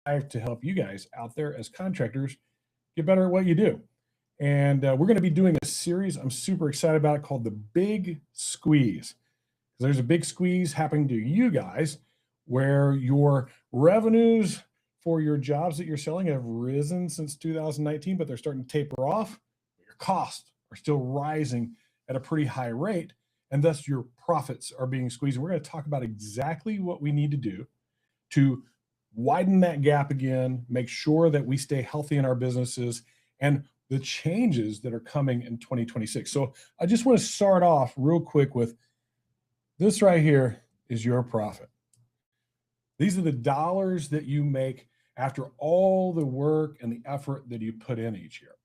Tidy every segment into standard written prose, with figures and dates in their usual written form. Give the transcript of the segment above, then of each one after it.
to help you guys out there as contractors get better at what you do. And we're going to be doing a series I'm super excited about called The Big Squeeze. There's a big squeeze happening to you guys where your revenues for your jobs that you're selling have risen since 2019, but they're starting to taper off. Your costs are still rising at a pretty high rate, and thus your profits are being squeezed. And we're going to talk about exactly what we need to do to widen that gap again, make sure that we stay healthy in our businesses, and the changes that are coming in 2026. So I just want to start off real quick with this right here is your profit. These are the dollars that you make after all the work and the effort that you put in each year.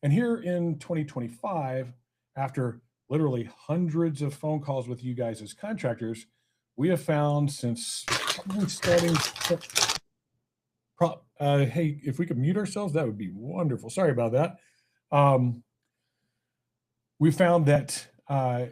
And here in 2025, after literally hundreds of phone calls with you guys as contractors, we have found since probably starting, hey, if we could mute ourselves, that would be wonderful. Sorry about that. We found that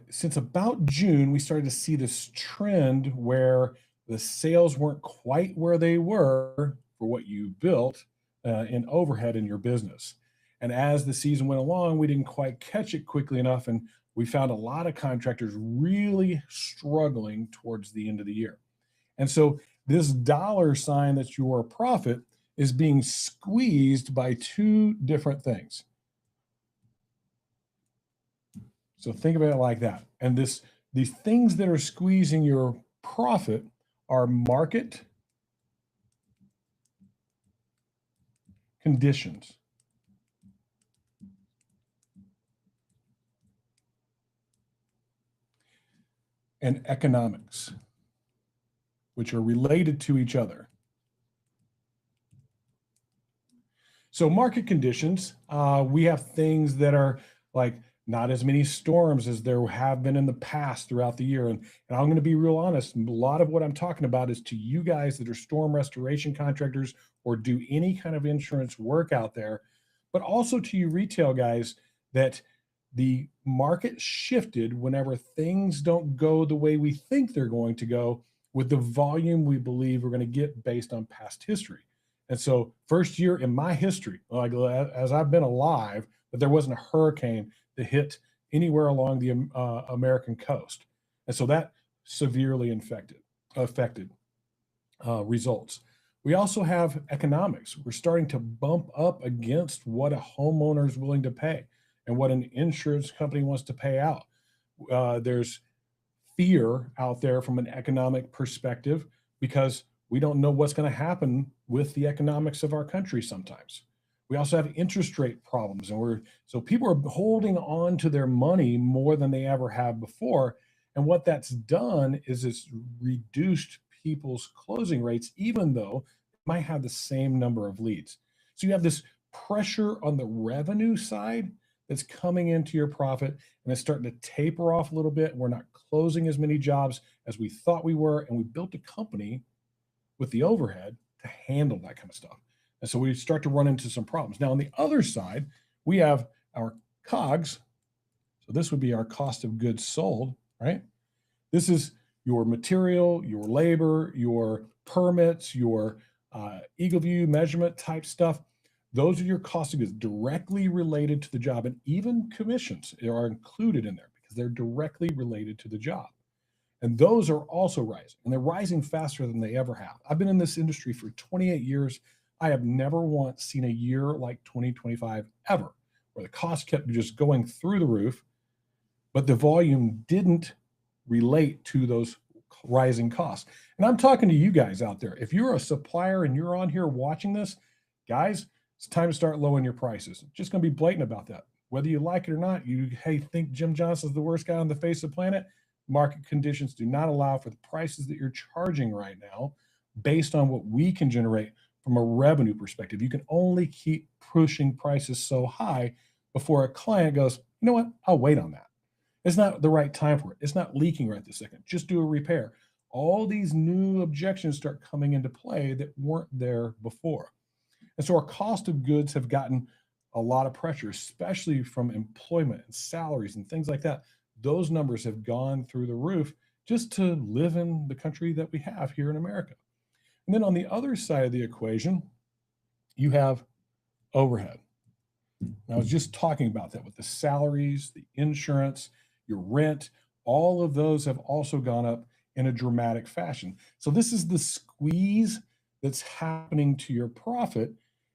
since about June, we started to see this trend where the sales weren't quite where they were for what you built in overhead in your business. And as the season went along, we didn't quite catch it quickly enough. And we found a lot of contractors really struggling towards the end of the year. And so this dollar sign that's your profit is being squeezed by two different things. So think about it like that. And these things that are squeezing your profit are market conditions. And economics, which are related to each other. So market conditions, we have things that are like not as many storms as there have been in the past throughout the year. And I'm going to be real honest, a lot of what I'm talking about is to you guys that are storm restoration contractors or do any kind of insurance work out there, but also to you retail guys that the market shifted whenever things don't go the way we think they're going to go with the volume we believe we're going to get based on past history. And so first year in my history, like as I've been alive, that there wasn't a hurricane that hit anywhere along the American coast. And so that severely affected results. We also have economics. We're starting to bump up against what a homeowner is willing to pay and what an insurance company wants to pay out. There's fear out there from an economic perspective because we don't know what's going to happen with the economics of our country sometimes. We also have interest rate problems, and so people are holding on to their money more than they ever have before. And what that's done is it's reduced people's closing rates, even though they might have the same number of leads. So you have this pressure on the revenue side that's coming into your profit, and it's starting to taper off a little bit. And we're not closing as many jobs as we thought we were. And we built a company with the overhead to handle that kind of stuff. And so we start to run into some problems. Now, on the other side, we have our COGS. So this would be our cost of goods sold, right? This is your material, your labor, your permits, your Eagle View measurement type stuff. Those are your cost of goods directly related to the job, and even commissions are included in there because they're directly related to the job. And those are also rising, and they're rising faster than they ever have. I've been in this industry for 28 years. I have never once seen a year like 2025 ever, where the cost kept just going through the roof, but the volume didn't relate to those rising costs. And I'm talking to you guys out there. If you're a supplier and you're on here watching this, guys, it's time to start lowering your prices. Just going to be blatant about that. Whether you like it or not, think Jim Johnson's the worst guy on the face of the planet. Market conditions do not allow for the prices that you're charging right now based on what we can generate from a revenue perspective. You can only keep pushing prices so high before a client goes, you know what, I'll wait on that. It's not the right time for it. It's not leaking right this second. Just do a repair. All these new objections start coming into play that weren't there before. And so our cost of goods have gotten a lot of pressure, especially from employment and salaries and things like that. Those numbers have gone through the roof just to live in the country that we have here in America. And then on the other side of the equation, you have overhead. And I was just talking about that with the salaries, the insurance, your rent, all of those have also gone up in a dramatic fashion. So this is the squeeze that's happening to your profit.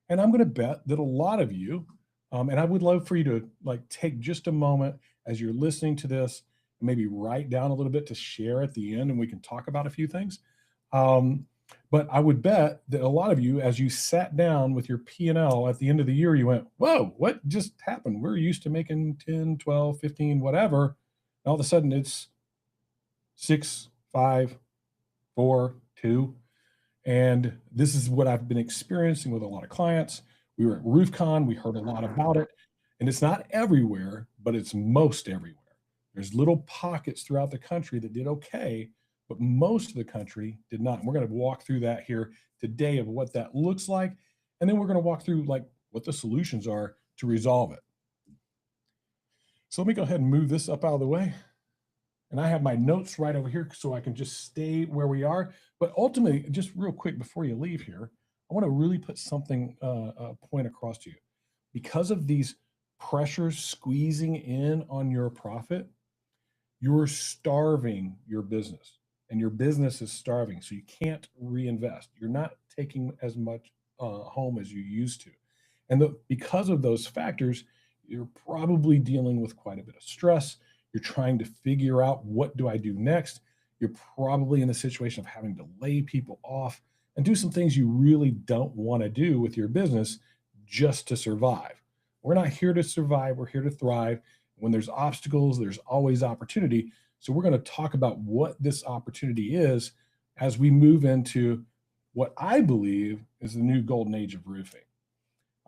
And I'm going to bet that a lot of you, and I would love for you to like take just a moment as you're listening to this, and maybe write down a little bit to share at the end, and we can talk about a few things. Um, but I would bet that a lot of you, as you sat down with your P&L at the end of the year, you went, whoa, what just happened? We're used to making 10, 12, 15, whatever. And all of a sudden it's 6, 5, 4, 2. And this is what I've been experiencing with a lot of clients. We were at RoofCon, we heard a lot about it. And it's not everywhere, but it's most everywhere. There's little pockets throughout the country that did okay, but most of the country did not. And we're going to walk through that here today of what that looks like. And then we're going to walk through like what the solutions are to resolve it. So let me go ahead and move this up out of the way. And I have my notes right over here so I can just stay where we are. But ultimately, just real quick before you leave here, I want to really put something, a point across to you. Because of these pressures squeezing in on your profit, you're starving your business and your business is starving. So you can't reinvest. You're not taking as much home as you used to. And because of those factors, you're probably dealing with quite a bit of stress. You're trying to figure out, what do I do next? You're probably in the situation of having to lay people off and do some things you really don't want to do with your business just to survive. We're not here to survive, we're here to thrive. When there's obstacles, there's always opportunity. So we're going to talk about what this opportunity is as we move into what I believe is the new golden age of roofing.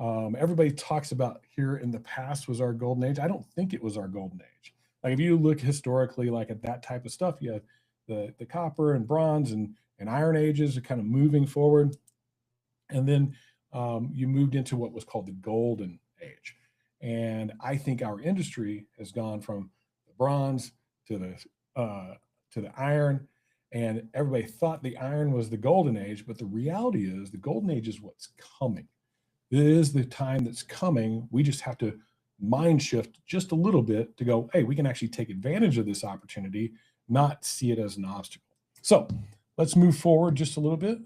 Everybody talks about here in the past was our golden age. I don't think it was our golden age. Like if you look historically, like at that type of stuff, you have the copper and bronze and iron ages are kind of moving forward. And then you moved into what was called the golden age. And I think our industry has gone from the bronze to the iron, and everybody thought the iron was the golden age, but the reality is the golden age is what's coming. It is the time that's coming. We just have to mind shift just a little bit to go, hey, we can actually take advantage of this opportunity, not see it as an obstacle. So let's move forward just a little bit.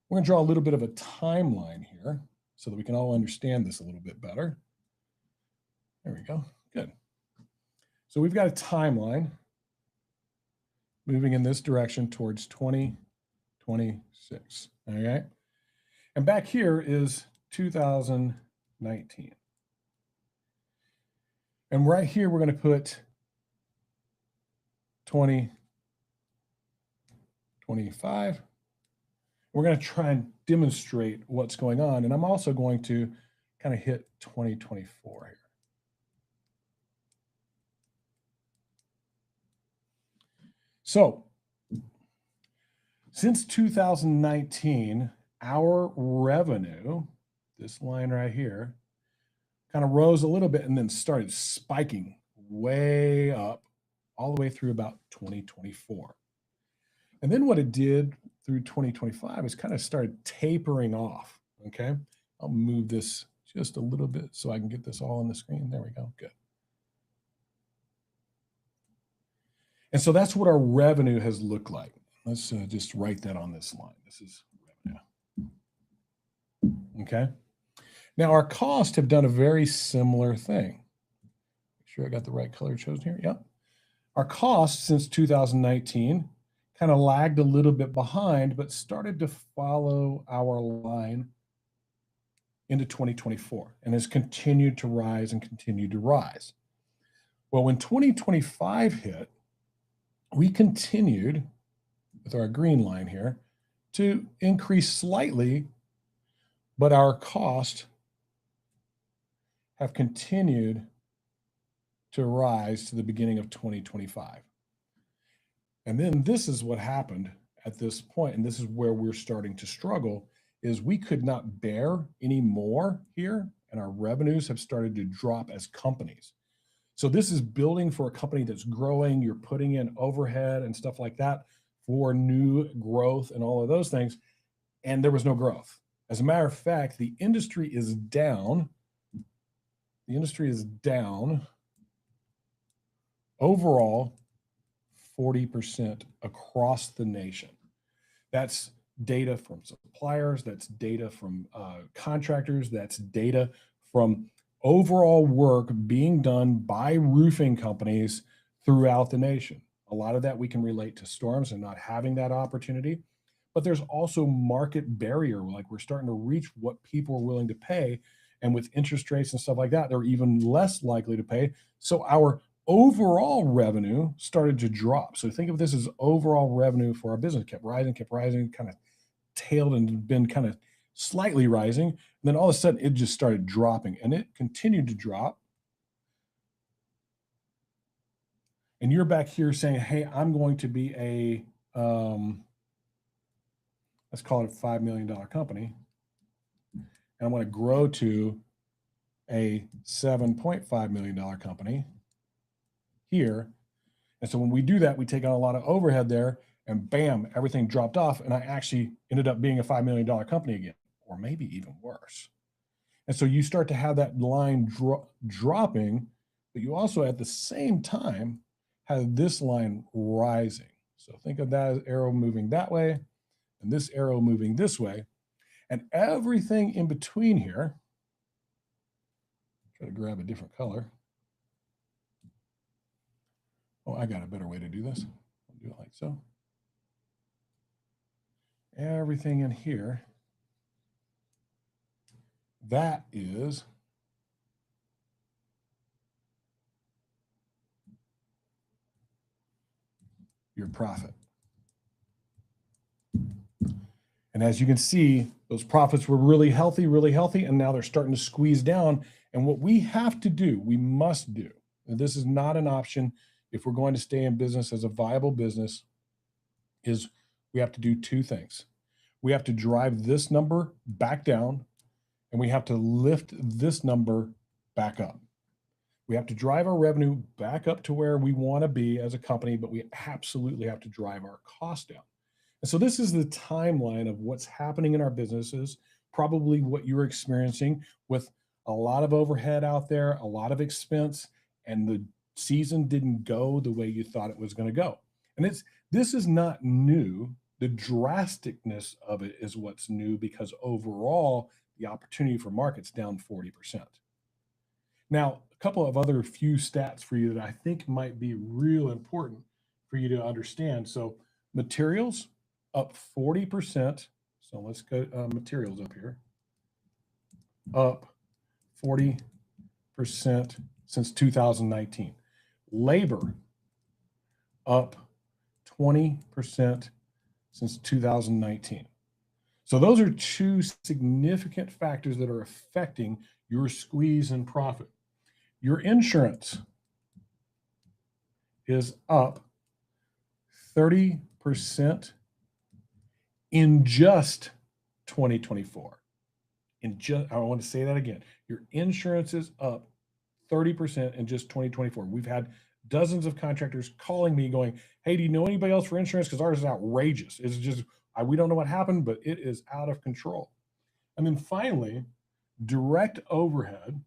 We're going to draw a little bit of a timeline here so that we can all understand this a little bit better. There we go. Good. So we've got a timeline moving in this direction towards 2026. All right. And back here is 2019. And right here, we're going to put 2025. We're going to try and demonstrate what's going on. And I'm also going to kind of hit 2024 here. So since 2019, our revenue, this line right here, kind of rose a little bit and then started spiking way up all the way through about 2024. And then what it did through 2025 is kind of started tapering off. Okay. I'll move this just a little bit so I can get this all on the screen. There we go. Good. And so that's what our revenue has looked like. Let's just write that on this line. This is revenue. Okay. Now our costs have done a very similar thing. Make sure I got the right color chosen here. Yep. Our costs since 2019 kind of lagged a little bit behind, but started to follow our line into 2024 and has continued to rise and continued to rise. Well, when 2025 hit, we continued with our green line here to increase slightly, but our cost have continued to rise to the beginning of 2025. And then this is what happened at this point, and this is where we're starting to struggle, is we could not bear any more here, and our revenues have started to drop as companies. So this is building for a company that's growing. You're putting in overhead and stuff like that for new growth and all of those things. and there was no growth. As a matter of fact, the industry is down. The industry is down overall 40% across the nation. That's data from suppliers, that's data from contractors, that's data from overall work being done by roofing companies throughout the nation. A lot of that we can relate to storms and not having that opportunity. But there's also market barrier. Like we're starting to reach what people are willing to pay. And with interest rates and stuff like that, they're even less likely to pay. So our overall revenue started to drop. So think of this as overall revenue for our business kept rising, kind of tailed and been kind of slightly rising. And then all of a sudden it just started dropping and it continued to drop. And you're back here saying, hey, I'm going to be a, let's call it a $5 million company. And I want to grow to a $7.5 million company here. And so when we do that, we take on a lot of overhead there and bam, everything dropped off. And I actually ended up being a $5 million company again, or maybe even worse. And so you start to have that line dropping, but you also at the same time have this line rising. So think of that as arrow moving that way and this arrow moving this way. And everything in between here, try to grab a different color. Oh, I got a better way to do this. I'll do it like so. Everything in here, that is your profit. And as you can see, those profits were really healthy, and now they're starting to squeeze down. And what we have to do, we must do, and this is not an option if we're going to stay in business as a viable business, is we have to do two things. We have to drive this number back down, and we have to lift this number back up. We have to drive our revenue back up to where we want to be as a company, but we absolutely have to drive our cost down. And so this is the timeline of what's happening in our businesses, probably what you're experiencing with a lot of overhead out there, a lot of expense, and the season didn't go the way you thought it was going to go. And this is not new. The drasticness of it is what's new, because overall the opportunity for markets down 40%. Now, a couple of other few stats for you that I think might be real important for you to understand. So materials up 40%. So let's go materials up here. Up 40% since 2019. Labor up 20% since 2019. So those are two significant factors that are affecting your squeeze in profit. Your insurance is up 30% in just 2024. I want to say that again. Your insurance is up 30% in just 2024. We've had dozens of contractors calling me going, hey, do you know anybody else for insurance? Because ours is outrageous. It's just, we don't know what happened, but it is out of control. And then finally, direct overhead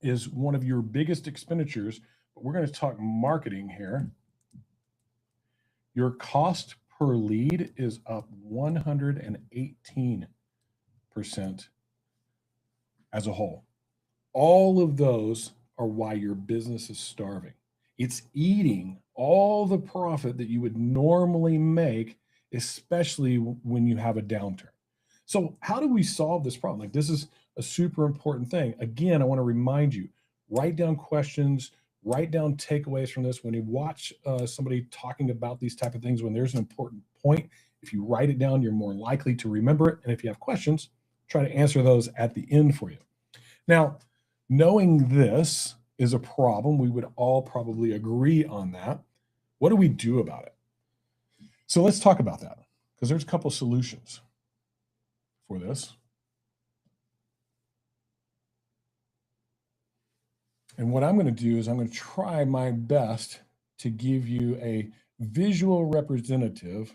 is one of your biggest expenditures, but we're going to talk marketing here. Your cost per lead is up 118% as a whole. All of those are why your business is starving. It's eating all the profit that you would normally make, especially when you have a downturn. So how do we solve this problem? Like, this is a super important thing. Again, I want to remind you, write down questions, write down takeaways from this. When you watch somebody talking about these type of things, when there's an important point, if you write it down, you're more likely to remember it. And if you have questions, try to answer those at the end for you. Now, knowing this is a problem, we would all probably agree on that. What do we do about it? So let's talk about that, because there's a couple of solutions for this. And what I'm going to do is I'm going to try my best to give you a visual representative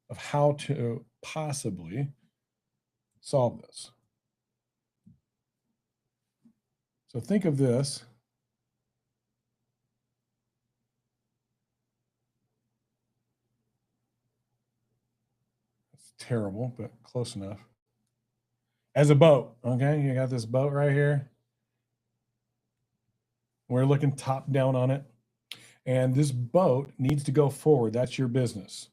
of how to possibly solve this. So think of this. It's terrible, but close enough. As a boat, okay? You got this boat right here. We're looking top down on it. And this boat needs to go forward. That's your business.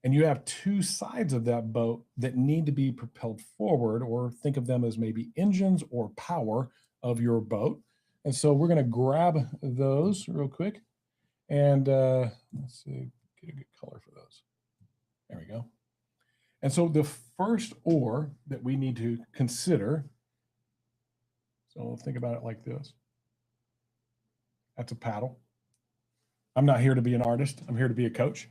And you have two sides of that boat that need to be propelled forward, or think of them as maybe engines or power of your boat. And so we're going to grab those real quick. And let's see, get a good color for those. There we go. And so the first oar that we need to consider, so think about it like this. That's a paddle. I'm not here to be an artist. I'm here to be a coach.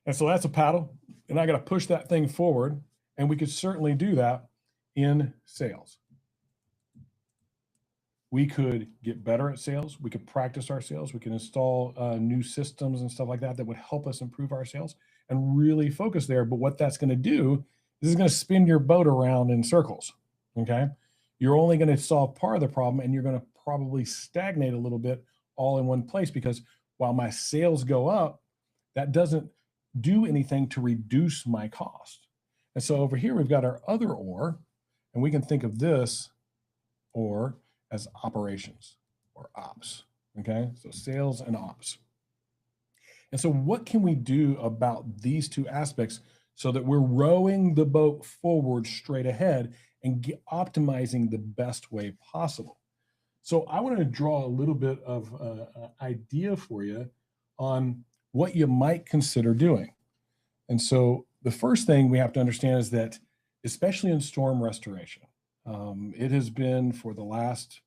And so that's a paddle, and I got to push that thing forward. And we could certainly do that in sales. We could get better at sales. We could practice our sales. We can install new systems and stuff like that that would help us improve our sales and really focus there. But what that's going to do is it's going to spin your boat around in circles. Okay. You're only going to solve part of the problem, and you're going to probably stagnate a little bit all in one place, because while my sales go up, that doesn't do anything to reduce my cost. And so over here, we've got our other oar, and we can think of this oar as operations or ops. Okay. So sales and ops. And so what can we do about these two aspects so that we're rowing the boat forward straight ahead and optimizing the best way possible? So I want to draw a little bit of an idea for you on what you might consider doing. And so the first thing we have to understand is that, especially in storm restoration, it has been for the last,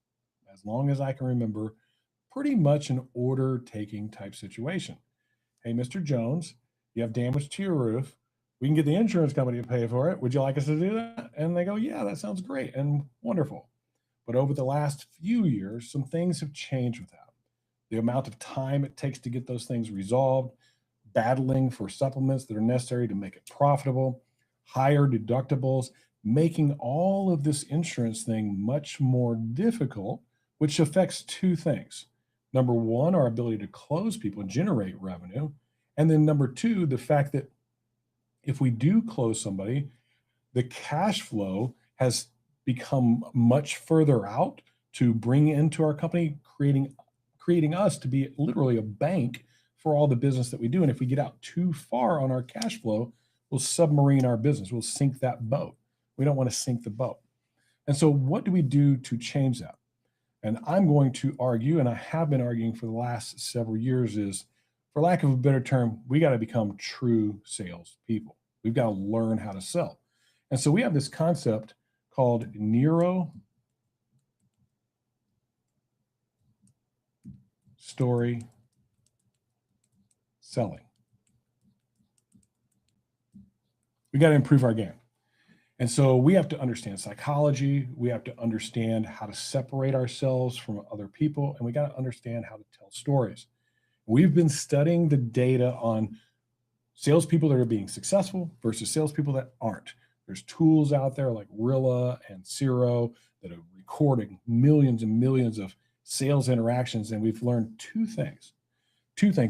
as long as I can remember, pretty much an order taking type situation. Hey, Mr. Jones, you have damage to your roof. We can get the insurance company to pay for it. Would you like us to do that? And they go, yeah, that sounds great and wonderful. But over the last few years, some things have changed with that. The amount of time it takes to get those things resolved, battling for supplements that are necessary to make it profitable, higher deductibles, making all of this insurance thing much more difficult, which affects two things. Number one, our ability to close people and generate revenue. And then number two, the fact that if we do close somebody, the cash flow has become much further out to bring into our company, creating us to be literally a bank for all the business that we do. And if we get out too far on our cash flow, we'll submarine our business. We'll sink that boat. We don't want to sink the boat. And so what do we do to change that? And I'm going to argue, and I have been arguing for the last several years, is, for lack of a better term, we got to become true sales people. We've got to learn how to sell. And so we have this concept called Neuro Story Selling. We got to improve our game. And so we have to understand psychology. We have to understand how to separate ourselves from other people. And we got to understand how to tell stories. We've been studying the data on salespeople that are being successful versus salespeople that aren't. There's tools out there like Rilla and Xero that are recording millions and millions of sales interactions. And we've learned two things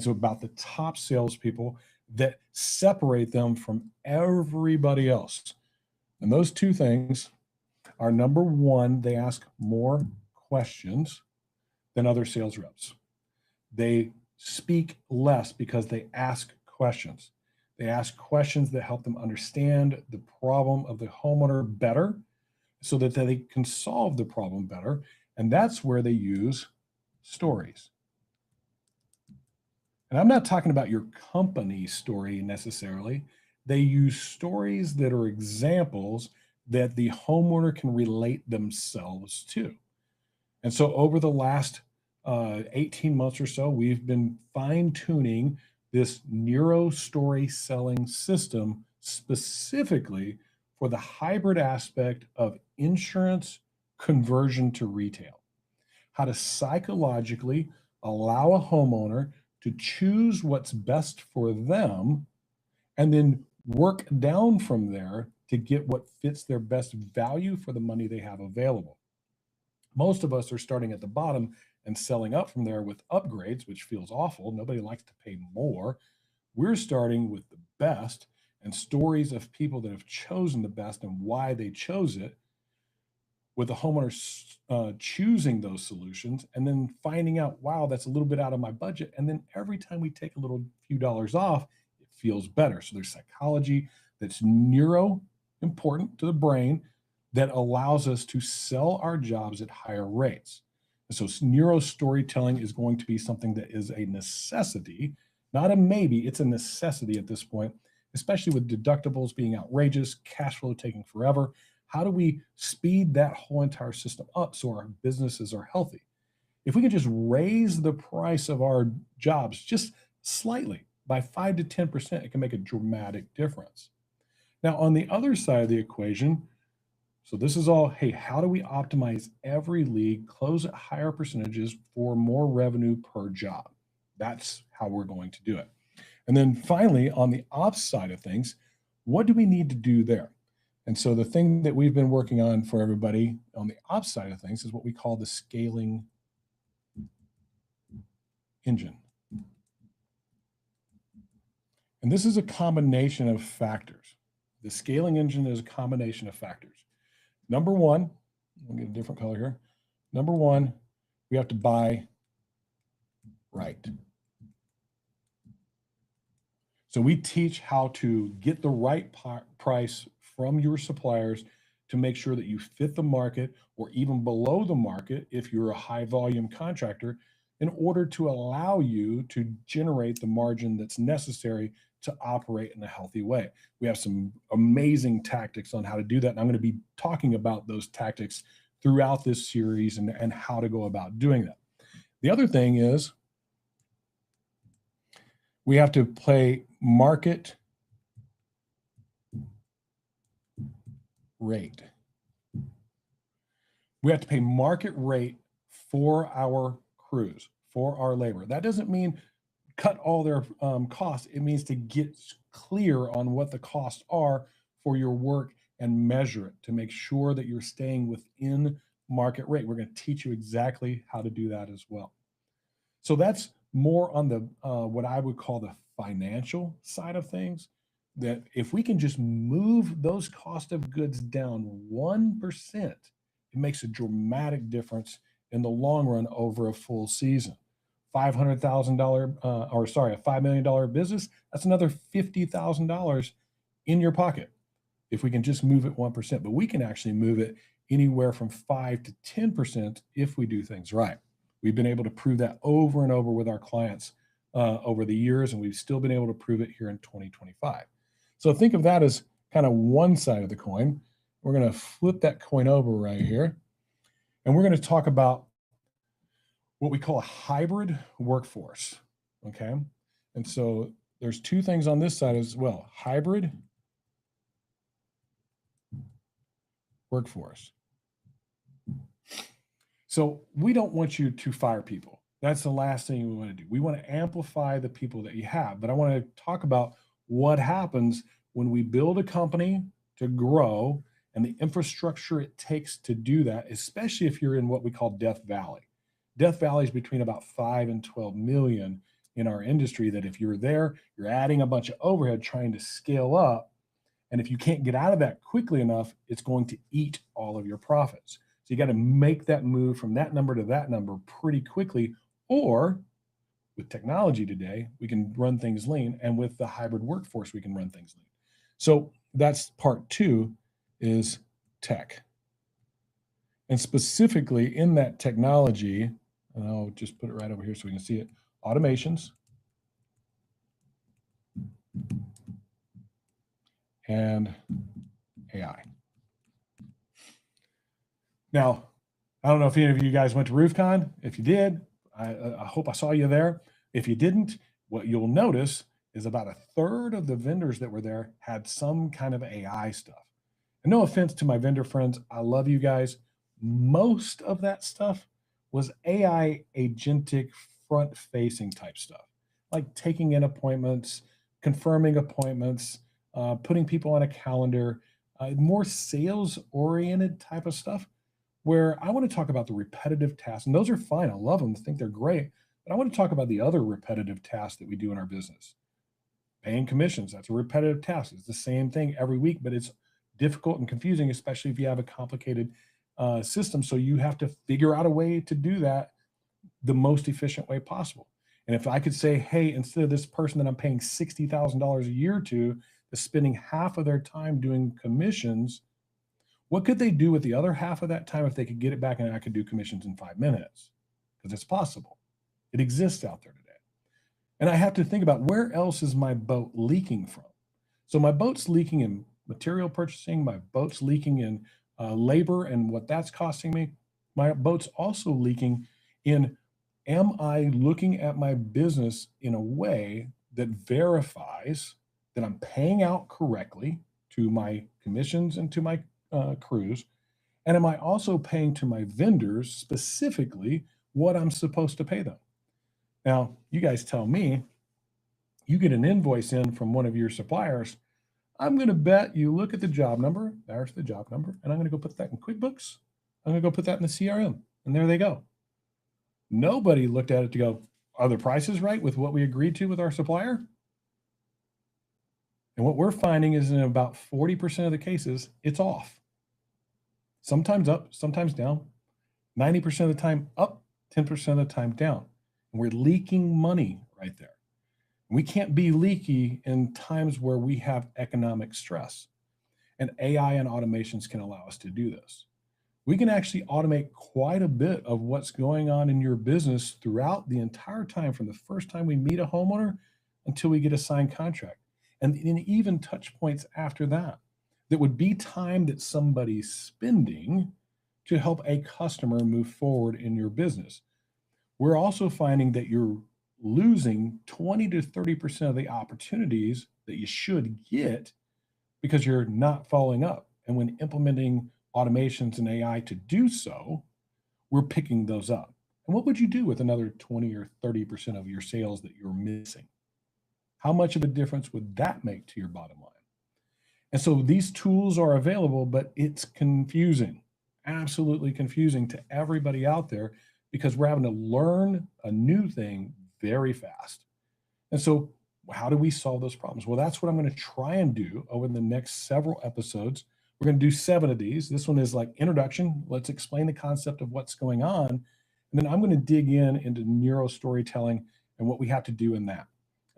about the top salespeople that separate them from everybody else. And those two things are, number one, they ask more questions than other sales reps. They speak less because they ask questions. They ask questions that help them understand the problem of the homeowner better so that they can solve the problem better. And that's where they use stories. And I'm not talking about your company story necessarily. They use stories that are examples that the homeowner can relate themselves to. And so over the last 18 months or so, we've been fine-tuning this Neuro Story Selling system specifically for the hybrid aspect of insurance conversion to retail. How to psychologically allow a homeowner to choose what's best for them, and then work down from there to get what fits their best value for the money they have available. Most of us are starting at the bottom and selling up from there with upgrades, which feels awful. Nobody likes to pay more. We're starting with the best and stories of people that have chosen the best and why they chose it, with the homeowners choosing those solutions and then finding out, wow, that's a little bit out of my budget. And then every time we take a little few dollars off, it feels better. So there's psychology that's neuro important to the brain that allows us to sell our jobs at higher rates. And so neuro storytelling is going to be something that is a necessity, not a maybe, it's a necessity at this point, especially with deductibles being outrageous, cash flow taking forever. How do we speed that whole entire system up so our businesses are healthy? If we can just raise the price of our jobs just slightly by 5 to 10%, it can make a dramatic difference. Now, on the other side of the equation, so this is all, hey, how do we optimize every lead, close at higher percentages for more revenue per job? That's how we're going to do it. And then finally, on the ops side of things, what do we need to do there? And so the thing that we've been working on for everybody on the ops side of things is what we call the scaling engine. And this is a combination of factors. The scaling engine is a combination of factors. Number one, I'll get a different color here. Number one, we have to buy right. So we teach how to get the right price from your suppliers to make sure that you fit the market or even below the market if you're a high volume contractor, in order to allow you to generate the margin that's necessary to operate in a healthy way. We have some amazing tactics on how to do that. And I'm going to be talking about those tactics throughout this series and how to go about doing that. The other thing is we have to play market rate. We have to pay market rate for our crews, for our labor. That doesn't mean cut all their costs. It means to get clear on what the costs are for your work and measure it to make sure that you're staying within market rate. We're going to teach you exactly how to do that as well. So that's more on the what I would call the financial side of things, that if we can just move those cost of goods down 1%, it makes a dramatic difference in the long run over a full season. $500,000, or sorry, a $5 million business, that's another $50,000 in your pocket if we can just move it 1%. But we can actually move it anywhere from 5 to 10% if we do things right. We've been able to prove that over and over with our clients over the years, and we've still been able to prove it here in 2025. So think of that as kind of one side of the coin. We're going to flip that coin over right here, and we're going to talk about what we call a hybrid workforce, okay? And so there's two things on this side as well, hybrid workforce. So we don't want you to fire people. That's the last thing we want to do. We want to amplify the people that you have. But I want to talk about what happens when we build a company to grow and the infrastructure it takes to do that, especially if you're in what we call Death Valley. Death Valley is between about 5 and 12 million in our industry, that if you're there, you're adding a bunch of overhead trying to scale up. And if you can't get out of that quickly enough, it's going to eat all of your profits. So you got to make that move from that number to that number pretty quickly. Or with technology today, we can run things lean. And with the hybrid workforce, we can run things lean. So that's part two, is tech. And specifically in that technology, and I'll just put it right over here so we can see it, automations and AI. Now, I don't know if any of you guys went to RoofCon. If you did, I hope I saw you there. If you didn't, what you'll notice is about a third of the vendors that were there had some kind of AI stuff. And no offense to my vendor friends, I love you guys. Most of that stuff was AI agentic front-facing type stuff, like taking in appointments, confirming appointments, putting people on a calendar, more sales oriented type of stuff where I want to talk about the repetitive tasks. And those are fine. I love them. I think they're great. But I want to talk about the other repetitive tasks that we do in our business. Paying commissions, that's a repetitive task. It's the same thing every week, but it's difficult and confusing, especially if you have a complicated system. So you have to figure out a way to do that the most efficient way possible. And if I could say, hey, instead of this person that I'm paying $60,000 a year to, is spending half of their time doing commissions, what could they do with the other half of that time if they could get it back and I could do commissions in 5 minutes? Because it's possible. It exists out there today. And I have to think about where else is my boat leaking from? So my boat's leaking in material purchasing, my boat's leaking in labor and what that's costing me. My boat's also leaking in, am I looking at my business in a way that verifies that I'm paying out correctly to my commissions and to my crews? And am I also paying to my vendors specifically what I'm supposed to pay them? Now, you guys tell me, you get an invoice in from one of your suppliers. I'm going to bet you look at the job number. There's the job number. And I'm going to go put that in QuickBooks. I'm going to go put that in the CRM. And there they go. Nobody looked at it to go, are the prices right with what we agreed to with our supplier? And what we're finding is in about 40% of the cases, it's off. Sometimes up, sometimes down. 90% of the time up, 10% of the time down. And we're leaking money right there. We can't be leaky in times where we have economic stress. And AI and automations can allow us to do this. We can actually automate quite a bit of what's going on in your business throughout the entire time, from the first time we meet a homeowner until we get a signed contract. And even touch points after that. That would be time that somebody's spending to help a customer move forward in your business. We're also finding that you're losing 20 to 30% of the opportunities that you should get because you're not following up. And when implementing automations and AI to do so, we're picking those up. And what would you do with another 20 or 30% of your sales that you're missing? How much of a difference would that make to your bottom line? And so these tools are available, but it's confusing, absolutely confusing to everybody out there because we're having to learn a new thing very fast. And so how do we solve those problems? Well, that's what I'm going to try and do over the next several episodes. We're going to do 7 of these. This one is like introduction. Let's explain the concept of what's going on. And then I'm going to dig into neuro storytelling and what we have to do in that.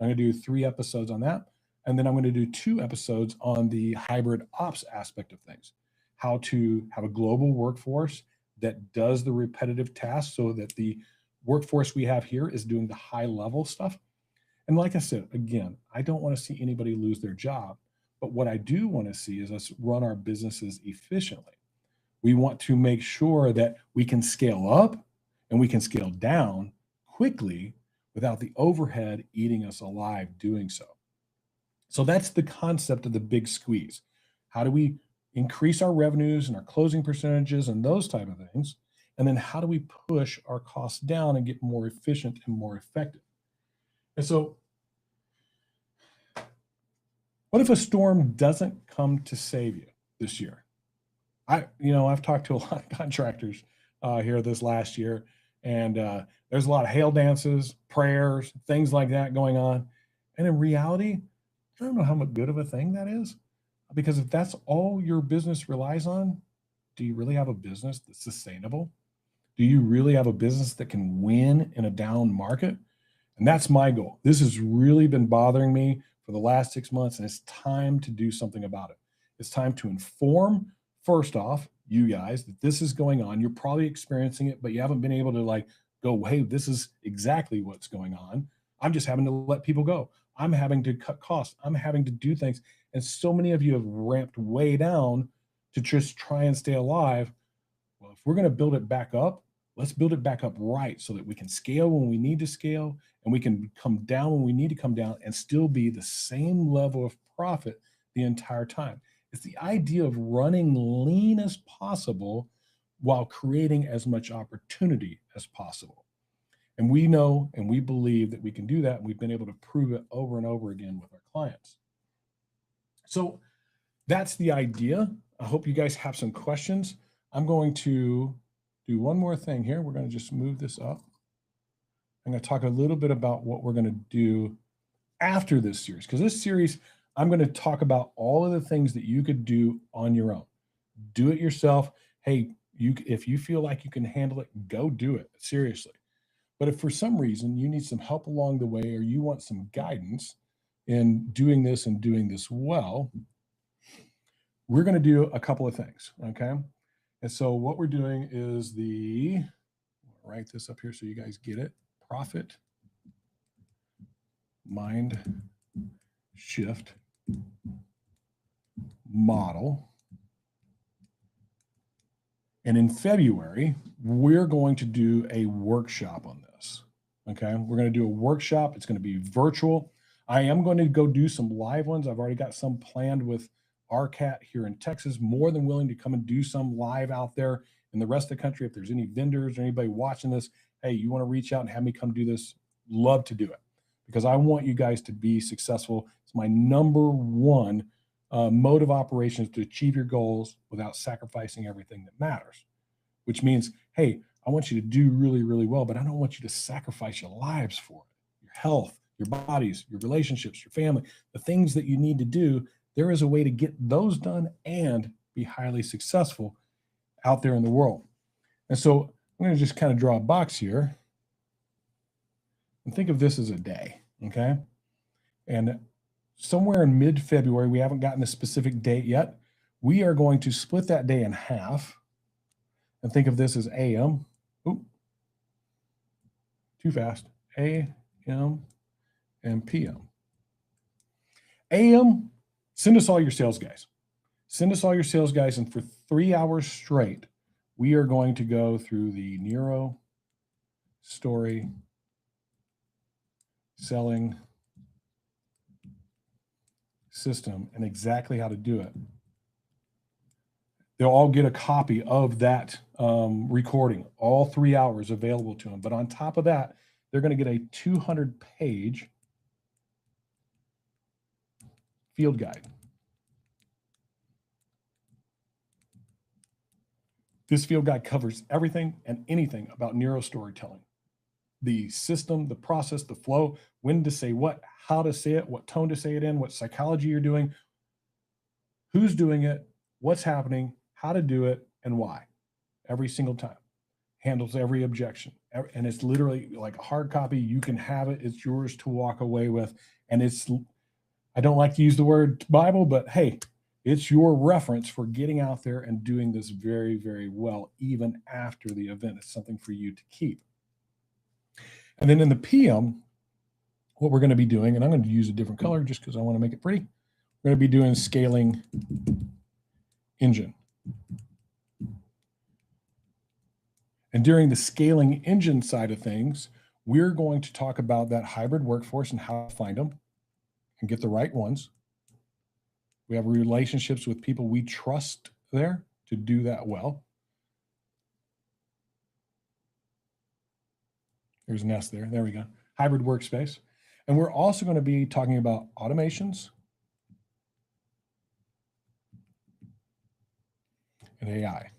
I'm going to do 3 episodes on that. And then I'm going to do 2 episodes on the hybrid ops aspect of things, how to have a global workforce that does the repetitive tasks so that the workforce we have here is doing the high level stuff. And like I said, again, I don't want to see anybody lose their job. But what I do want to see is us run our businesses efficiently. We want to make sure that we can scale up and we can scale down quickly without the overhead eating us alive doing so. So that's the concept of the big squeeze. How do we increase our revenues and our closing percentages and those type of things? And then how do we push our costs down and get more efficient and more effective? And so what if a storm doesn't come to save you this year? I've talked to a lot of contractors here this last year, and there's a lot of hail dances, prayers, things like that going on. And in reality, I don't know how much good of a thing that is, because if that's all your business relies on, do you really have a business that's sustainable? Do you really have a business that can win in a down market? And that's my goal. This has really been bothering me for the last 6 months, and it's time to do something about it. It's time to inform, first off, you guys, that this is going on. You're probably experiencing it, but you haven't been able to go, hey, this is exactly what's going on. I'm just having to let people go. I'm having to cut costs. I'm having to do things. And so many of you have ramped way down to just try and stay alive. Well, if we're going to build it back up, let's build it back up right so that we can scale when we need to scale and we can come down when we need to come down and still be the same level of profit the entire time. It's the idea of running lean as possible while creating as much opportunity as possible. And we know and we believe that we can do that. And we've been able to prove it over and over again with our clients. So that's the idea. I hope you guys have some questions. I'm going to do one more thing here. We're going to just move this up. I'm going to talk a little bit about what we're going to do after this series, because this series, I'm going to talk about all of the things that you could do on your own. Do it yourself. Hey, if you feel like you can handle it, go do it, seriously. But if for some reason you need some help along the way, or you want some guidance in doing this and doing this well, we're going to do a couple of things, okay? And so what we're doing is I'll write this up here so you guys get it. Profit mind shift model. And in February, we're going to do a workshop on this. Okay. We're going to do a workshop. It's going to be virtual. I am going to go do some live ones. I've already got some planned with RCAT here in Texas. More than willing to come and do some live out there in the rest of the country. If there's any vendors or anybody watching this, hey, you want to reach out and have me come do this, love to do it, because I want you guys to be successful. It's my number one mode of operations to achieve your goals without sacrificing everything that matters, which means, hey, I want you to do really, really well, but I don't want you to sacrifice your lives for it, your health, your bodies, your relationships, your family, the things that you need to do. There is a way to get those done and be highly successful out there in the world. And so I'm going to just kind of draw a box here and think of this as a day, okay? And somewhere in mid-February, we haven't gotten a specific date yet, we are going to split that day in half and think of this as AM. Oop, too fast. AM and PM. AM, send us all your sales guys. Send us all your sales guys, and for 3 hours straight, we are going to go through the Nero story selling system and exactly how to do it. They'll all get a copy of that recording, all 3 hours available to them. But on top of that, they're going to get a 200-page field guide. This field guide covers everything and anything about Nero storytelling. The system, the process, the flow, when to say what, how to say it, what tone to say it in, what psychology you're doing, who's doing it, what's happening, how to do it, and why. Every single time. Handles every objection. And it's literally like a hard copy. You can have it. It's yours to walk away with. And it's, I don't like to use the word Bible, but hey, it's your reference for getting out there and doing this very, very well, even after the event. It's something for you to keep. And then in the PM, what we're going to be doing, and I'm going to use a different color just because I want to make it pretty. We're going to be doing scaling engine. And during the scaling engine side of things, we're going to talk about that hybrid workforce and how to find them and get the right ones. We have relationships with people we trust there to do that well. There's an S there. There we go. Hybrid workspace. And we're also going to be talking about automations and AI.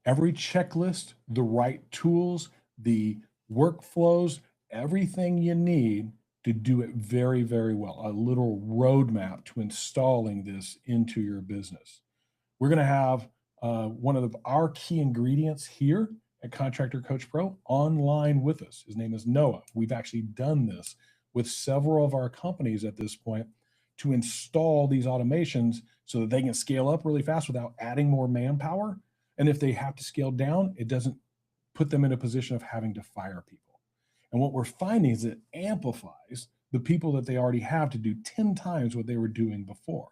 Every checklist, the right tools, the workflows, everything you need to do it very, very well. A little roadmap to installing this into your business. We're going to have one of our key ingredients here at Contractor Coach Pro online with us. His name is Noah. We've actually done this with several of our companies at this point to install these automations so that they can scale up really fast without adding more manpower. And if they have to scale down, it doesn't put them in a position of having to fire people. And what we're finding is it amplifies the people that they already have to do 10 times what they were doing before.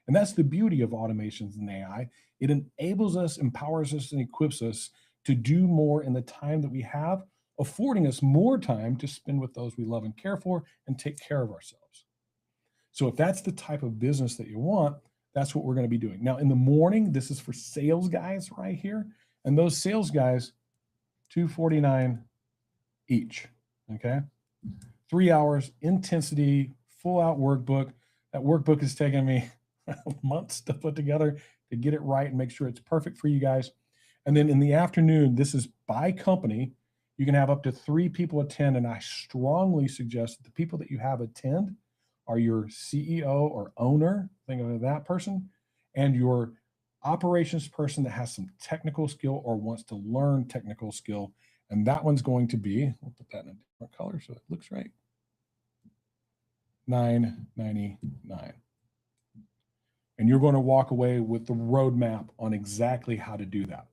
And that's the beauty of automations and AI. It enables us, empowers us, and equips us to do more in the time that we have, affording us more time to spend with those we love and care for and take care of ourselves. So if that's the type of business that you want, that's what we're going to be doing. Now in the morning, this is for sales guys right here. And those sales guys, $249 each, okay? 3 hours, intensity, full out workbook. That workbook has taken me months to put together to get it right and make sure it's perfect for you guys. And then in the afternoon, this is by company. You can have up to 3 people attend. And I strongly suggest that the people that you have attend are your CEO or owner, think of that person, and your operations person that has some technical skill or wants to learn technical skill. And that one's going to be, we'll put that in a different color so it looks right, $9.99. And you're going to walk away with the roadmap on exactly how to do that.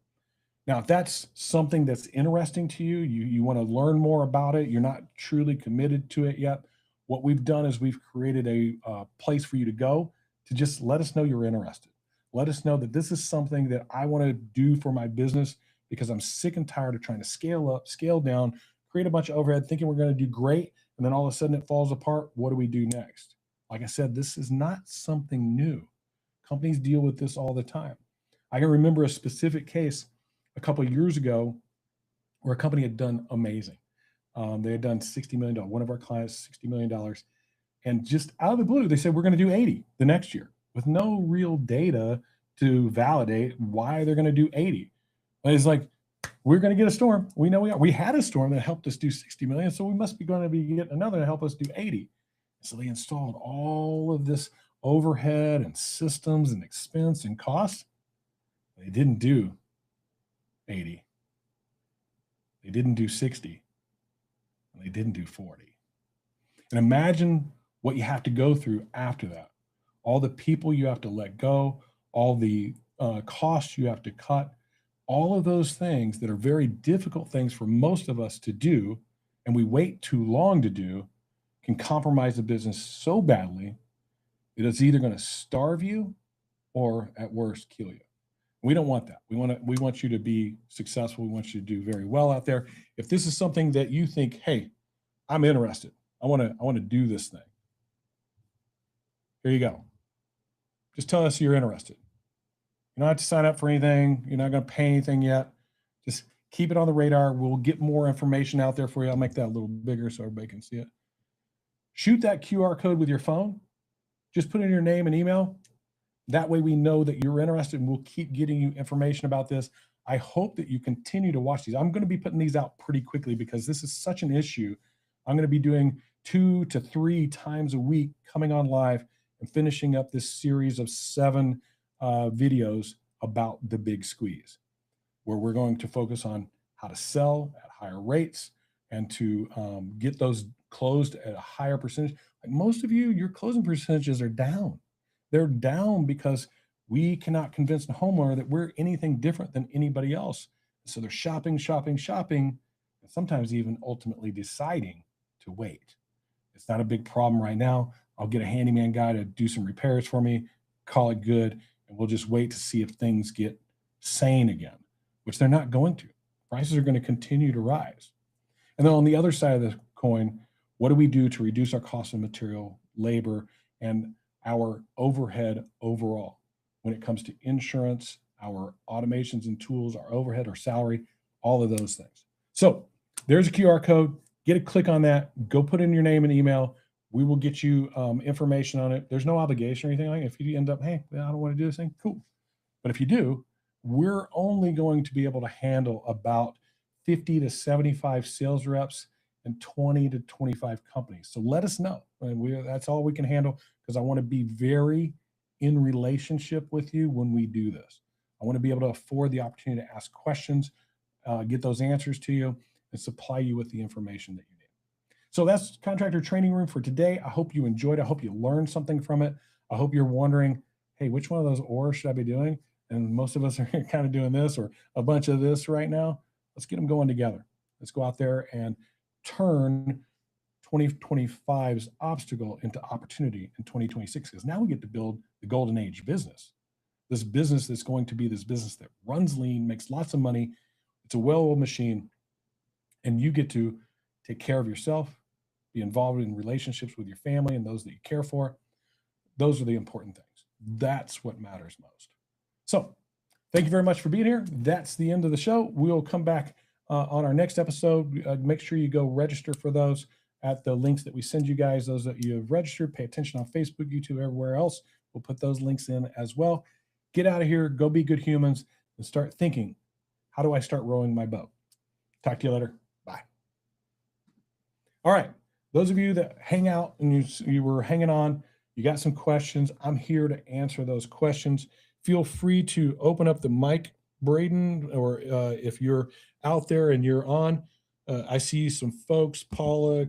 Now, if that's something that's interesting to you, you want to learn more about it, you're not truly committed to it yet, what we've done is we've created a place for you to go to just let us know you're interested. Let us know that this is something that I want to do for my business because I'm sick and tired of trying to scale up, scale down, create a bunch of overhead, thinking we're going to do great, and then all of a sudden it falls apart. What do we do next? Like I said, this is not something new. Companies deal with this all the time. I can remember a specific case a couple of years ago where a company had done amazing. They had done $60 million. One of our clients, $60 million. And just out of the blue, they said, we're going to do 80 the next year with no real data to validate why they're going to do 80. But it's like, we're going to get a storm. We know we had a storm that helped us do 60 million. So we must be going to be getting another to help us do 80. So they installed all of this overhead and systems and expense and costs. They didn't do 80. They didn't do 60. And they didn't do 40. And imagine what you have to go through after that. All the people you have to let go, all the costs you have to cut, all of those things that are very difficult things for most of us to do, and we wait too long to do, can compromise the business so badly that it's either going to starve you or at worst kill you. We don't want that. We want you to be successful. We want you to do very well out there. If this is something that you think, hey, I'm interested, I want to do this thing. Here you go. Just tell us you're interested. You don't have to sign up for anything. You're not going to pay anything yet. Just keep it on the radar. We'll get more information out there for you. I'll make that a little bigger so everybody can see it. Shoot that QR code with your phone. Just put in your name and email. That way we know that you're interested and we'll keep getting you information about this. I hope that you continue to watch these. I'm going to be putting these out pretty quickly because this is such an issue. I'm going to be doing 2 to 3 times a week coming on live and finishing up this series of 7 videos about the big squeeze, where we're going to focus on how to sell at higher rates and to get those closed at a higher percentage. Like most of you, your closing percentages are down. They're down because we cannot convince the homeowner that we're anything different than anybody else. So they're shopping, and sometimes even ultimately deciding to wait. It's not a big problem right now. I'll get a handyman guy to do some repairs for me, call it good, and we'll just wait to see if things get sane again, which they're not going to. Prices are going to continue to rise. And then on the other side of the coin, what do we do to reduce our cost of material, labor, and our overhead overall when it comes to insurance, our automations and tools, our overhead, our salary, all of those things. So there's a QR code. Get a click on that. Go put in your name and email. We will get you information on it. There's no obligation or anything like that. If you end up, hey, I don't want to do this thing, cool. But if you do, we're only going to be able to handle about 50 to 75 sales reps and 20 to 25 companies. So let us know. And that's all we can handle because I want to be very in relationship with you when we do this. I want to be able to afford the opportunity to ask questions, get those answers to you, and supply you with the information that you need. So that's Contractor Training Room for today. I hope you enjoyed it. I hope you learned something from it. I hope you're wondering, hey, which one of those ORs should I be doing? And most of us are kind of doing this or a bunch of this right now. Let's get them going together. Let's go out there and turn 2025's obstacle into opportunity in 2026, because now we get to build the golden age business. This business that's going to be this business that runs lean, makes lots of money. It's a well-oiled machine, and you get to take care of yourself, be involved in relationships with your family and those that you care for. Those are the important things. That's what matters most. So thank you very much for being here. That's the end of the show. We'll come back on our next episode. Make sure you go register for those at the links that we send you guys. Those that you have registered, pay attention on Facebook, YouTube, everywhere else. We'll put those links in as well. Get out of here, go be good humans, and start thinking, how do I start rowing my boat? Talk to you later. Bye. All right. Those of you that hang out and you were hanging on, you got some questions. I'm here to answer those questions. Feel free to open up the mic, Braden, or if you're out there and you're on, I see some folks, Paula,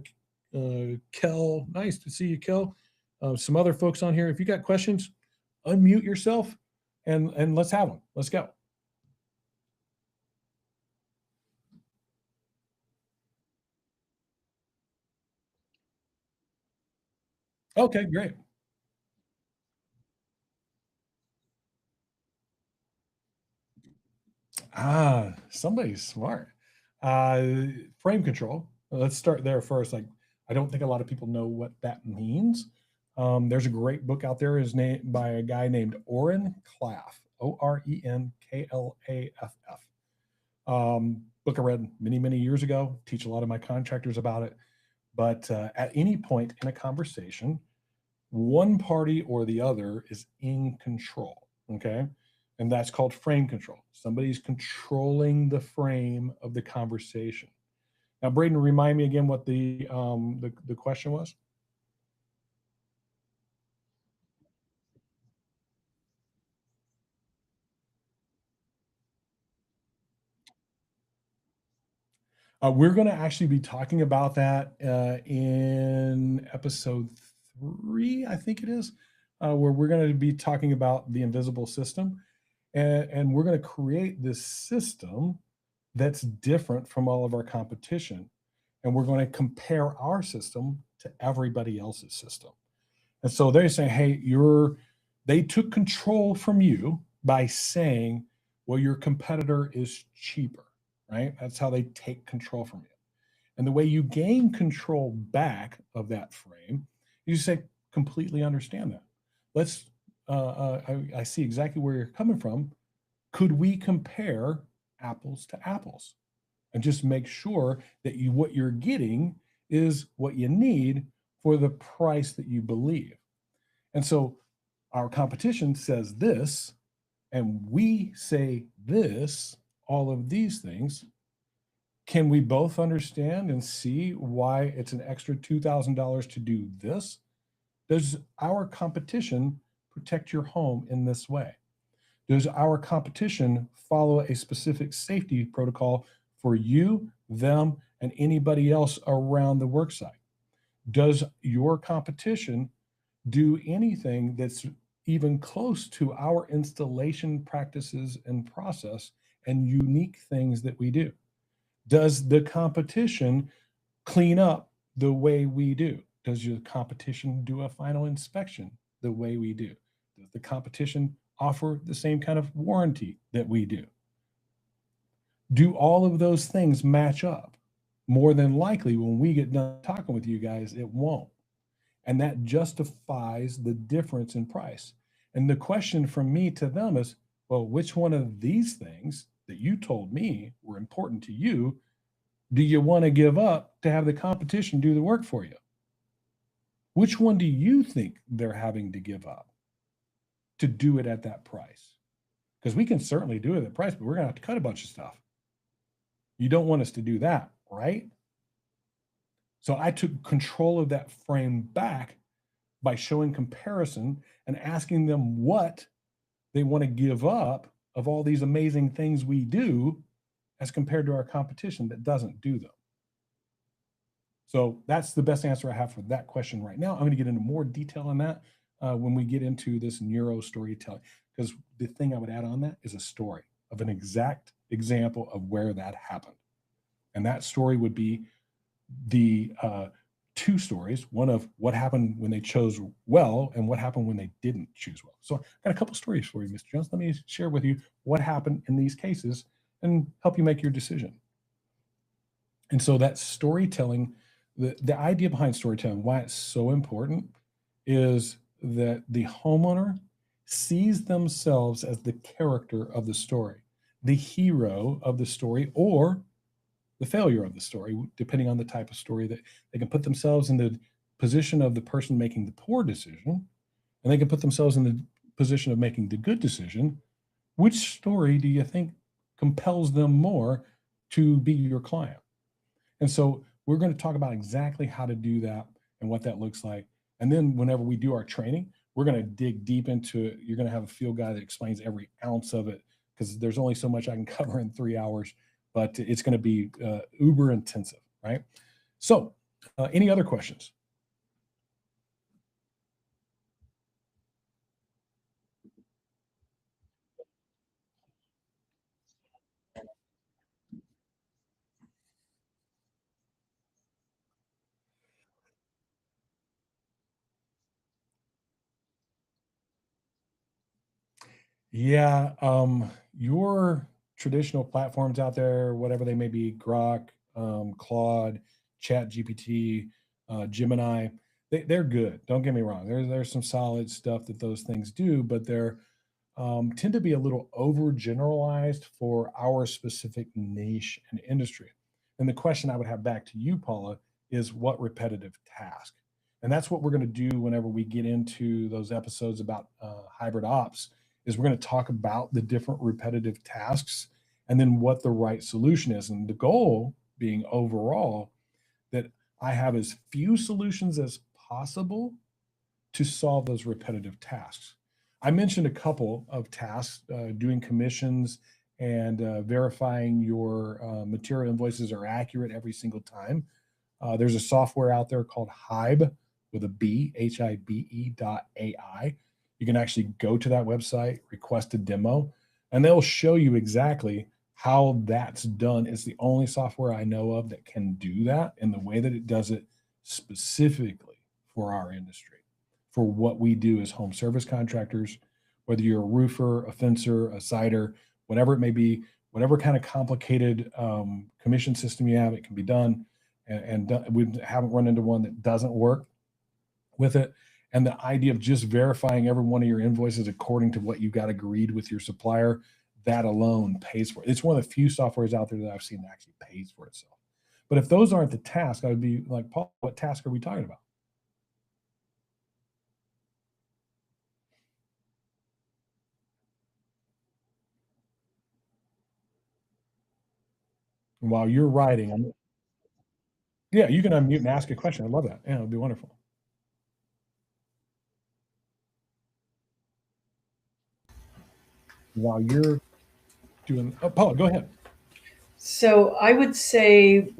Kel. Nice to see you, Kel. Some other folks on here. If you got questions, unmute yourself and let's have them. Let's go. Okay, great. Somebody's smart. Frame control. Let's start there first. Like, I don't think a lot of people know what that means. There's a great book out there, is named by a guy named Oren Klaff, Orenklaff. Book I read many, many years ago. Teach a lot of my contractors about it. But at any point in a conversation, one party or the other is in control. Okay. And that's called frame control. Somebody's controlling the frame of the conversation. Now, Braden, remind me again what the question was. We're going to actually be talking about that in episode 3, I think it is, where we're going to be talking about the invisible system. And we're going to create this system that's different from all of our competition. And we're going to compare our system to everybody else's system. And so they're saying, hey, they took control from you by saying, well, your competitor is cheaper, right? That's how they take control from you. And the way you gain control back of that frame, you say, completely understand that. I see exactly where you're coming from. Could we compare apples to apples and just make sure that what you're getting is what you need for the price that you believe? And so our competition says this, and we say this, all of these things. Can we both understand and see why it's an extra $2,000 to do this? Does our competition protect your home in this way? Does our competition follow a specific safety protocol for you, them, and anybody else around the worksite? Does your competition do anything that's even close to our installation practices and process and unique things that we do? Does the competition clean up the way we do? Does your competition do a final inspection the way we do? Does the competition offer the same kind of warranty that we do? Do all of those things match up? More than likely, when we get done talking with you guys, it won't. And that justifies the difference in price. And the question from me to them is, well, which one of these things that you told me were important to you do you want to give up to have the competition do the work for you? Which one do you think they're having to give up to do it at that price? Because we can certainly do it at that price, but we're going to have to cut a bunch of stuff. You don't want us to do that, right? So I took control of that frame back by showing comparison and asking them what they want to give up of all these amazing things we do as compared to our competition that doesn't do them. So that's the best answer I have for that question right now. I'm going to get into more detail on that when we get into this neuro storytelling, because the thing I would add on that is a story of an exact example of where that happened. And that story would be the two stories, one of what happened when they chose well and what happened when they didn't choose well. So I got a couple stories for you, Mr. Jones. Let me share with you what happened in these cases and help you make your decision. And so that storytelling, the idea behind storytelling, why it's so important, is that the homeowner sees themselves as the character of the story, the hero of the story, or the failure of the story, depending on the type of story. That they can put themselves in the position of the person making the poor decision, and they can put themselves in the position of making the good decision. Which story do you think compels them more to be your client? And so we're going to talk about exactly how to do that and what that looks like. And then whenever we do our training, we're going to dig deep into it. You're going to have a field guy that explains every ounce of it, because there's only so much I can cover in 3 hours, but it's going to be uber intensive, right? So any other questions? Yeah, your traditional platforms out there, whatever they may be, Grok, Claude, Chat GPT, Gemini, they're good. Don't get me wrong. There's some solid stuff that those things do, but they're tend to be a little overgeneralized for our specific niche and industry. And the question I would have back to you, Paula, is what repetitive task? And that's what we're going to do whenever we get into those episodes about hybrid ops. Is we're going to talk about the different repetitive tasks and then what the right solution is. And the goal being overall that I have as few solutions as possible to solve those repetitive tasks. I mentioned a couple of tasks, doing commissions and verifying your material invoices are accurate every single time. There's a software out there called Hibe with a B, HIBE.ai. You can actually go to that website, request a demo, and they'll show you exactly how that's done. It's the only software I know of that can do that in the way that it does it specifically for our industry, for what we do as home service contractors, whether you're a roofer, a fencer, a sider, whatever it may be, whatever kind of complicated commission system you have, it can be done. And we haven't run into one that doesn't work with it. And the idea of just verifying every one of your invoices according to what you got agreed with your supplier, that alone pays for it. It's one of the few softwares out there that I've seen that actually pays for itself. But if those aren't the task, I would be like, Paul, what task are we talking about? And while you're writing, yeah, you can unmute and ask a question. I love that. Yeah, it'd be wonderful. While you're doing, oh, Paula, go ahead. So I would say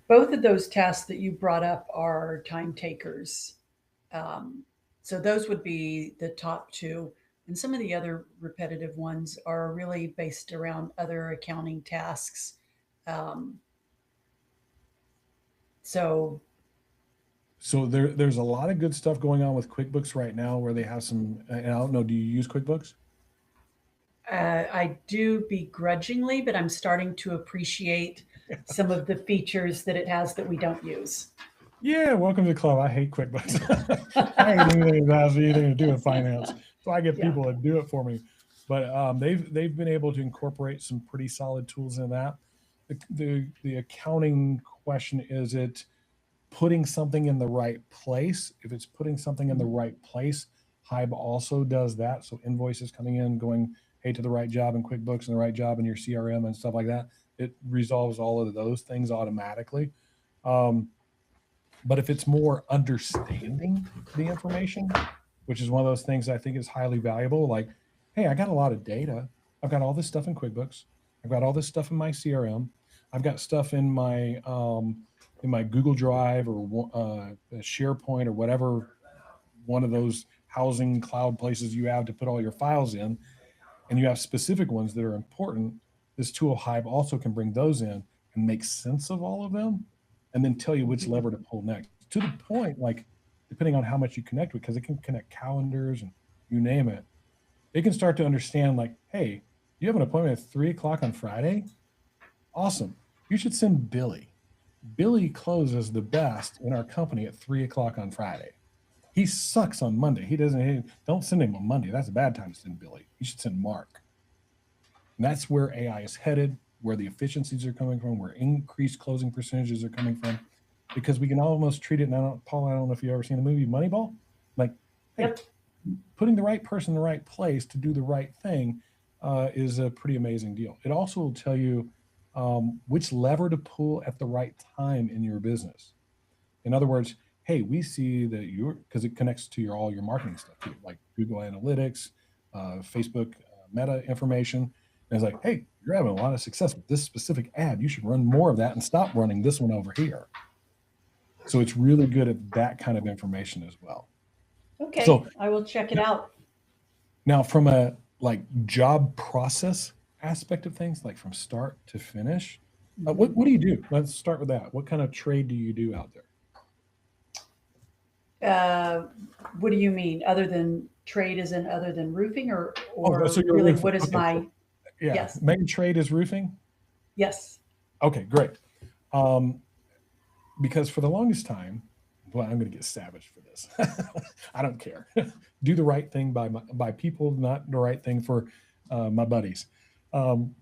both of those tasks that you brought up are time takers. Um, so those would be the top two. And some of the other repetitive ones are really based around other accounting tasks. Um, so So there's a lot of good stuff going on with QuickBooks right now where they have some, and I don't know, do you use QuickBooks? I do begrudgingly, but I'm starting to appreciate some of the features that it has that we don't use. Yeah, welcome to the club. I hate QuickBooks. I hate anything that has anything to do with finance. So I get Yeah. people that do it for me. But they've been able to incorporate some pretty solid tools in that. The accounting question, is it putting something in the right place? If it's putting something in the right place, Hybe also does that. So invoices coming in, going, hey, to the right job in QuickBooks and the right job in your CRM and stuff like that. It resolves all of those things automatically. Um, but if it's more understanding the information, which is one of those things I think is highly valuable, like, hey, I got a lot of data. I've got all this stuff in QuickBooks. I've got all this stuff in my CRM. I've got stuff in my Google Drive or SharePoint or whatever one of those housing cloud places you have to put all your files in, and you have specific ones that are important. This tool Hive also can bring those in and make sense of all of them, and then tell you which lever to pull next. To the point, like depending on how much you connect with, because it can connect calendars and you name it, it can start to understand like, hey, you have an appointment at 3 o'clock on Friday. Awesome. You should send Billy. Billy closes the best in our company at 3 o'clock on Friday. He sucks on Monday. Don't send him on Monday. That's a bad time to send Billy. You should send Mark. And that's where AI is headed. where the efficiencies are coming from, where increased closing percentages are coming from, because we can almost treat it now. Paul, I don't know if you've ever seen the movie Moneyball. Like, hey, Yep. putting the right person in the right place to do the right thing is a pretty amazing deal. It also will tell you which lever to pull at the right time in your business. In other words, hey, we see that you're, because it connects to your all your marketing stuff too, like Google Analytics, Facebook Meta information. And it's like, hey, you're having a lot of success with this specific ad. You should run more of that and stop running this one over here. So it's really good at that kind of information as well. Okay, So I will check it out. now from a like job process aspect of things, like from start to finish, what do you do? Let's start with that. What kind of trade do you do out there? Uh, what do you mean? Other than trade is in other than roofing Oh, so or you're a really roofer. what is Okay, my, cool. Yeah, yes, main trade is roofing. yes. Okay, great. Um, because for the longest time, well, I'm going to get savage for this. I don't care. Do the right thing by people, not the right thing for my buddies, um,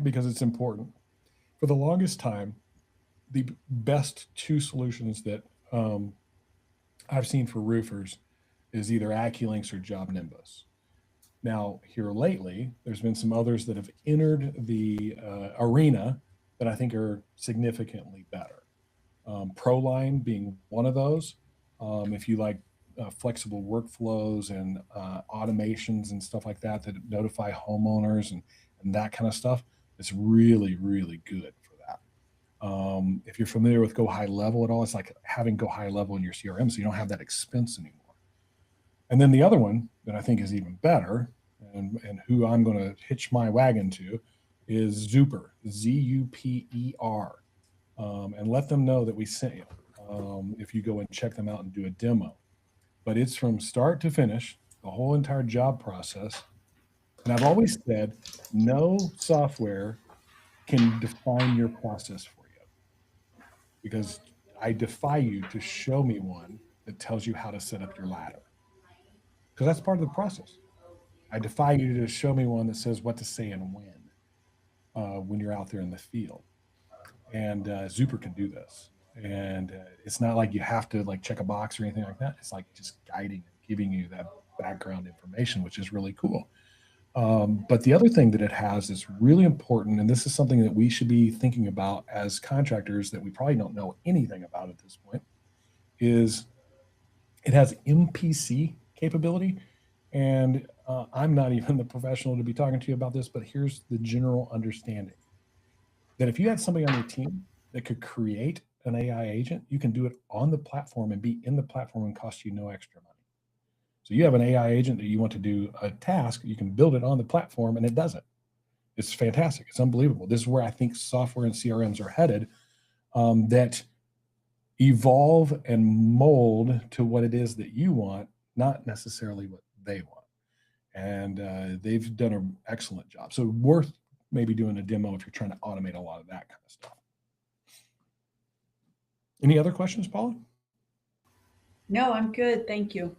because it's important. For the longest time, the best two solutions that I've seen for roofers is either AccuLynx or Job Nimbus. Now, here lately, there's been some others that have entered the arena that I think are significantly better. Proline being one of those. If you like flexible workflows and automations and stuff like that that notify homeowners and that kind of stuff, it's really, really good for that. If you're familiar with Go High Level at all, it's like having Go High Level in your CRM so you don't have that expense anymore. And then the other one that I think is even better and who I'm going to hitch my wagon to is Zuper, Zuper. And let them know that we sent you if you go and check them out and do a demo. But it's from start to finish, the whole entire job process. And I've always said no software can define your process for you because I defy you to show me one that tells you how to set up your ladder because that's part of the process. I defy you to show me one that says what to say and when you're out there in the field. And Zuper can do this. And it's not like you have to like check a box or anything like that. It's like just guiding and giving you that background information, which is really cool. But the other thing that it has is really important, and this is something that we should be thinking about as contractors that we probably don't know anything about at this point, is it has MPC capability. And I'm not even the professional to be talking to you about this, but here's the general understanding that if you had somebody on your team that could create an AI agent, you can do it on the platform and be in the platform and cost you no extra money. So you have an AI agent that you want to do a task, you can build it on the platform and it does it. It's fantastic. It's unbelievable. This is where I think software and CRMs are headed, that evolve and mold to what it is that you want, not necessarily what they want. And they've done an excellent job. So worth maybe doing a demo if you're trying to automate a lot of that kind of stuff. Any other questions, Paula? No, I'm good. Thank you.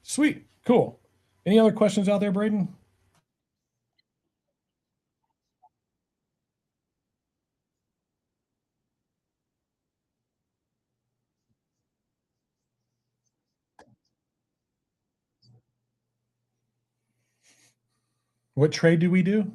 Sweet. Cool. Any other questions out there, Braden? What trade do we do?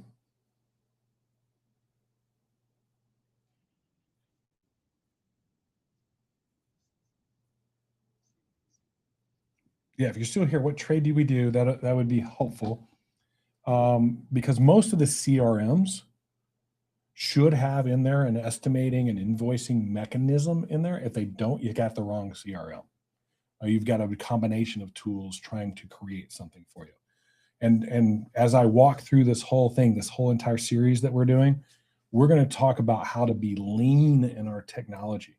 Yeah, if you're still here, what trade do we do? That would be helpful. Because most of the CRMs should have in there an estimating and invoicing mechanism in there. If they don't, you got the wrong CRM. You've got a combination of tools trying to create something for you. And as I walk through this whole thing, this whole entire series that we're doing, we're going to talk about how to be lean in our technology.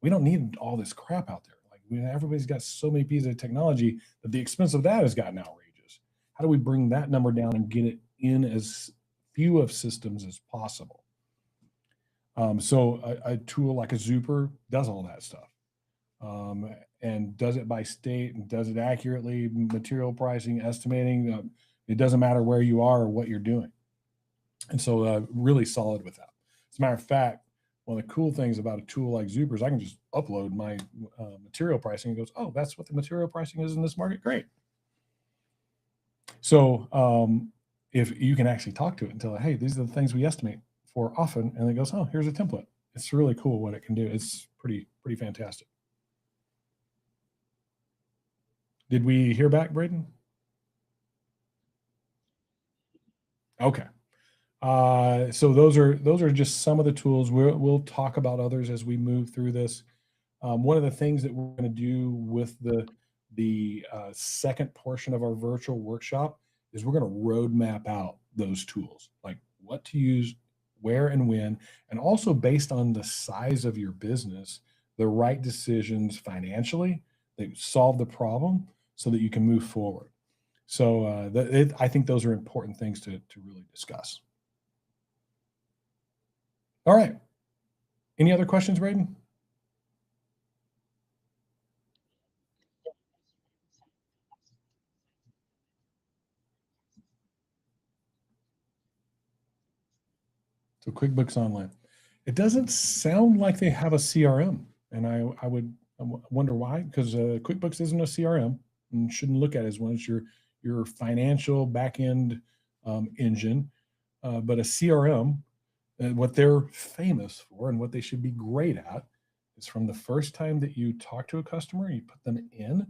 We don't need all this crap out there. Like everybody's got so many pieces of technology that the expense of that has gotten outrageous. How do we bring that number down and get it in as few of systems as possible? So a tool like a Zuper does all that stuff. And does it by state and does it accurately, material pricing, estimating. It doesn't matter where you are or what you're doing. And so really solid with that. As a matter of fact, one of the cool things about a tool like Zuper is I can just upload my material pricing and it goes, oh, that's what the material pricing is in this market. Great. So if you can actually talk to it and tell it, hey, these are the things we estimate for often, and it goes, oh, here's a template. It's really cool what it can do. It's pretty fantastic. Did we hear back, Braden? Okay. So those are just some of the tools. We'll talk about others as we move through this. One of the things that we're going to do with the second portion of our virtual workshop is we're going to roadmap out those tools, like what to use, where and when, and also based on the size of your business, the right decisions financially that solve the problem so that you can move forward. So I think those are important things to really discuss. All right. Any other questions, Braden? So QuickBooks Online. It doesn't sound like they have a CRM, and I would wonder why, because QuickBooks isn't a CRM and shouldn't look at it as one. It's your financial back-end engine, but a CRM, what they're famous for and what they should be great at is from the first time that you talk to a customer, you put them in,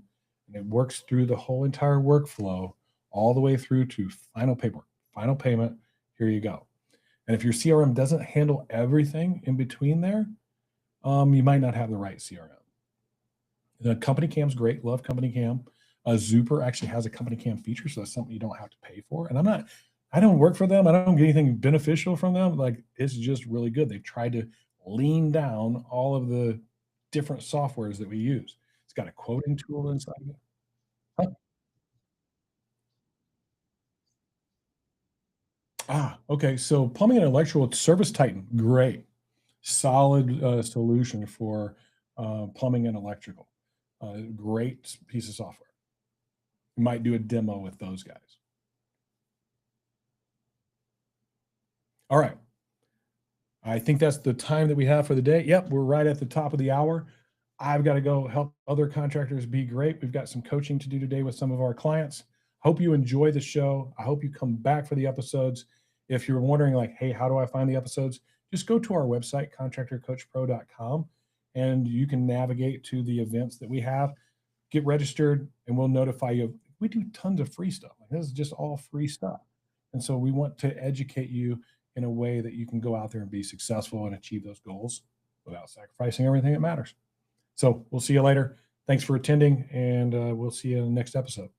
and it works through the whole entire workflow all the way through to final paperwork, final payment. Here you go. And if your CRM doesn't handle everything in between there, you might not have the right CRM. The Company Cam's great. Love Company Cam. Zuper actually has a Company Cam feature, so that's something you don't have to pay for. And I don't work for them. I don't get anything beneficial from them. Like, it's just really good. They tried to lean down all of the different softwares that we use. It's got a quoting tool inside of it. Huh? Okay. So plumbing and electrical, Service Titan, great, solid solution for plumbing and electrical. Great piece of software. You might do a demo with those guys. All right. I think that's the time that we have for the day. Yep, we're right at the top of the hour. I've got to go help other contractors be great. We've got some coaching to do today with some of our clients. Hope you enjoy the show. I hope you come back for the episodes. If you're wondering, like, hey, how do I find the episodes? Just go to our website, contractorcoachpro.com, and you can navigate to the events that we have. Get registered, and we'll notify you. We do tons of free stuff. Like, this is just all free stuff. And so we want to educate you in a way that you can go out there and be successful and achieve those goals without sacrificing everything that matters. So we'll see you later. Thanks for attending, and we'll see you in the next episode.